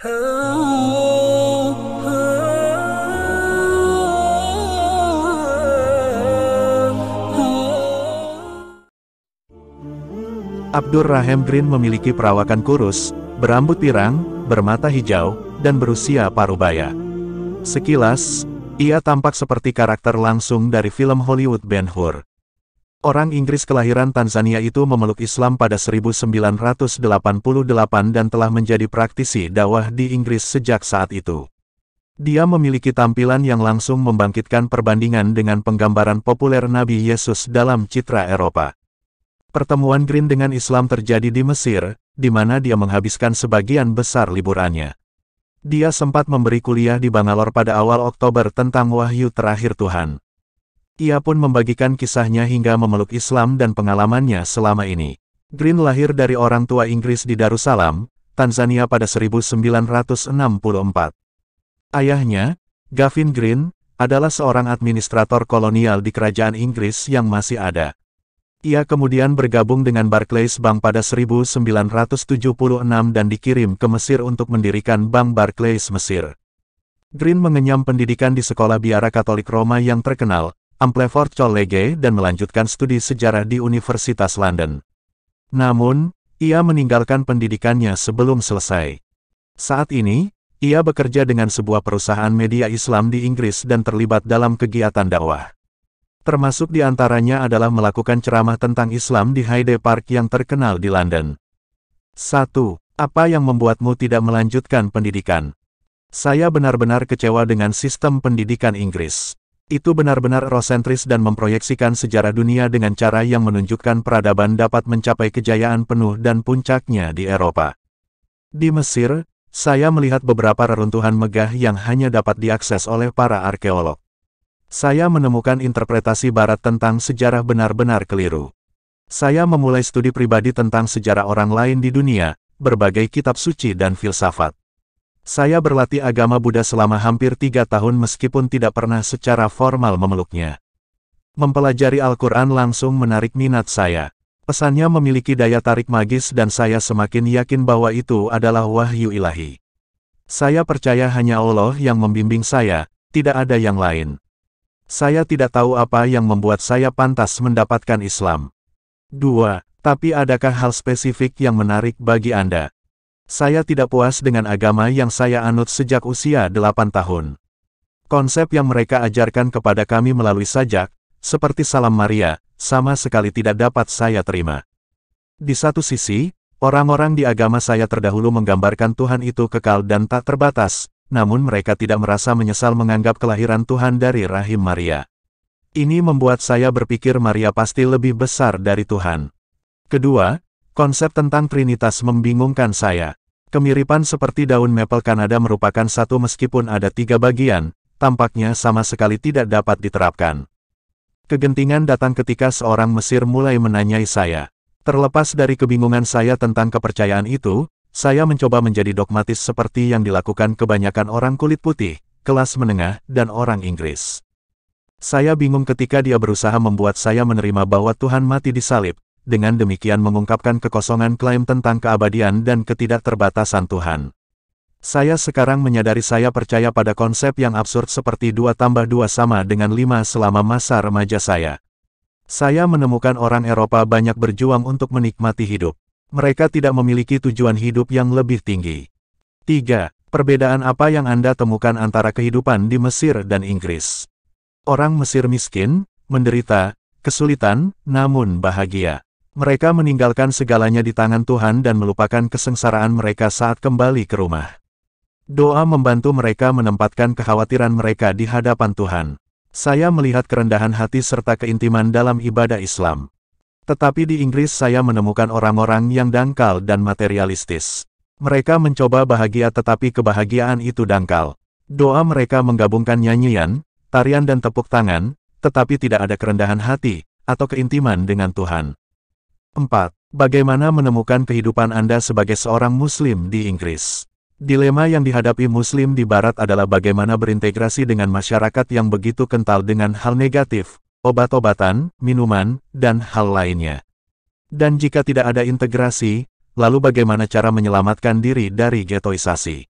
Abdur Rahim Green memiliki perawakan kurus, berambut pirang, bermata hijau, dan berusia parubaya. Sekilas, ia tampak seperti karakter langsung dari film Hollywood Ben-Hur. Orang Inggris kelahiran Tanzania itu memeluk Islam pada 1988 dan telah menjadi praktisi dakwah di Inggris sejak saat itu. Dia memiliki tampilan yang langsung membangkitkan perbandingan dengan penggambaran populer Nabi Yesus dalam citra Eropa. Pertemuan Green dengan Islam terjadi di Mesir, di mana dia menghabiskan sebagian besar liburannya. Dia sempat memberi kuliah di Bangalore pada awal Oktober tentang wahyu terakhir Tuhan. Ia pun membagikan kisahnya hingga memeluk Islam dan pengalamannya selama ini. Green lahir dari orang tua Inggris di Darussalam, Tanzania pada 1964. Ayahnya, Gavin Green, adalah seorang administrator kolonial di kerajaan Inggris yang masih ada. Ia kemudian bergabung dengan Barclays Bank pada 1976 dan dikirim ke Mesir untuk mendirikan Bank Barclays Mesir. Green mengenyam pendidikan di sekolah biara Katolik Roma yang terkenal, Ampleforth College, dan melanjutkan studi sejarah di Universitas London. Namun, ia meninggalkan pendidikannya sebelum selesai. Saat ini, ia bekerja dengan sebuah perusahaan media Islam di Inggris dan terlibat dalam kegiatan dakwah. Termasuk di antaranya adalah melakukan ceramah tentang Islam di Hyde Park yang terkenal di London. 1. Apa yang membuatmu tidak melanjutkan pendidikan? Saya benar-benar kecewa dengan sistem pendidikan Inggris. Itu benar-benar eurosentris dan memproyeksikan sejarah dunia dengan cara yang menunjukkan peradaban dapat mencapai kejayaan penuh dan puncaknya di Eropa. Di Mesir, saya melihat beberapa reruntuhan megah yang hanya dapat diakses oleh para arkeolog. Saya menemukan interpretasi Barat tentang sejarah benar-benar keliru. Saya memulai studi pribadi tentang sejarah orang lain di dunia, berbagai kitab suci dan filsafat. Saya berlatih agama Buddha selama hampir 3 tahun meskipun tidak pernah secara formal memeluknya. Mempelajari Al-Quran langsung menarik minat saya. Pesannya memiliki daya tarik magis dan saya semakin yakin bahwa itu adalah wahyu ilahi. Saya percaya hanya Allah yang membimbing saya, tidak ada yang lain. Saya tidak tahu apa yang membuat saya pantas mendapatkan Islam. 2. Tapi adakah hal spesifik yang menarik bagi Anda? Saya tidak puas dengan agama yang saya anut sejak usia 8 tahun. Konsep yang mereka ajarkan kepada kami melalui sajak, seperti Salam Maria, sama sekali tidak dapat saya terima. Di satu sisi, orang-orang di agama saya terdahulu menggambarkan Tuhan itu kekal dan tak terbatas, namun mereka tidak merasa menyesal menganggap kelahiran Tuhan dari rahim Maria. Ini membuat saya berpikir Maria pasti lebih besar dari Tuhan. Kedua, konsep tentang Trinitas membingungkan saya. Kemiripan seperti daun maple Kanada merupakan satu meskipun ada 3 bagian, tampaknya sama sekali tidak dapat diterapkan. Kegentingan datang ketika seorang Mesir mulai menanyai saya. Terlepas dari kebingungan saya tentang kepercayaan itu, saya mencoba menjadi dogmatis seperti yang dilakukan kebanyakan orang kulit putih, kelas menengah, dan orang Inggris. Saya bingung ketika dia berusaha membuat saya menerima bahwa Tuhan mati di salib, dengan demikian mengungkapkan kekosongan klaim tentang keabadian dan ketidakterbatasan Tuhan. Saya sekarang menyadari saya percaya pada konsep yang absurd seperti 2 tambah 2 sama dengan 5 selama masa remaja saya. Saya menemukan orang Eropa banyak berjuang untuk menikmati hidup. Mereka tidak memiliki tujuan hidup yang lebih tinggi. 3. Perbedaan apa yang Anda temukan antara kehidupan di Mesir dan Inggris? Orang Mesir miskin, menderita, kesulitan, namun bahagia. Mereka meninggalkan segalanya di tangan Tuhan dan melupakan kesengsaraan mereka saat kembali ke rumah. Doa membantu mereka menempatkan kekhawatiran mereka di hadapan Tuhan. Saya melihat kerendahan hati serta keintiman dalam ibadah Islam. Tetapi di Inggris saya menemukan orang-orang yang dangkal dan materialistis. Mereka mencoba bahagia tetapi kebahagiaan itu dangkal. Doa mereka menggabungkan nyanyian, tarian dan tepuk tangan, tetapi tidak ada kerendahan hati, atau keintiman dengan Tuhan. 4. Bagaimana menemukan kehidupan Anda sebagai seorang Muslim di Inggris? Dilema yang dihadapi Muslim di Barat adalah bagaimana berintegrasi dengan masyarakat yang begitu kental dengan hal negatif, obat-obatan, minuman, dan hal lainnya. Dan jika tidak ada integrasi, lalu bagaimana cara menyelamatkan diri dari getoisasi?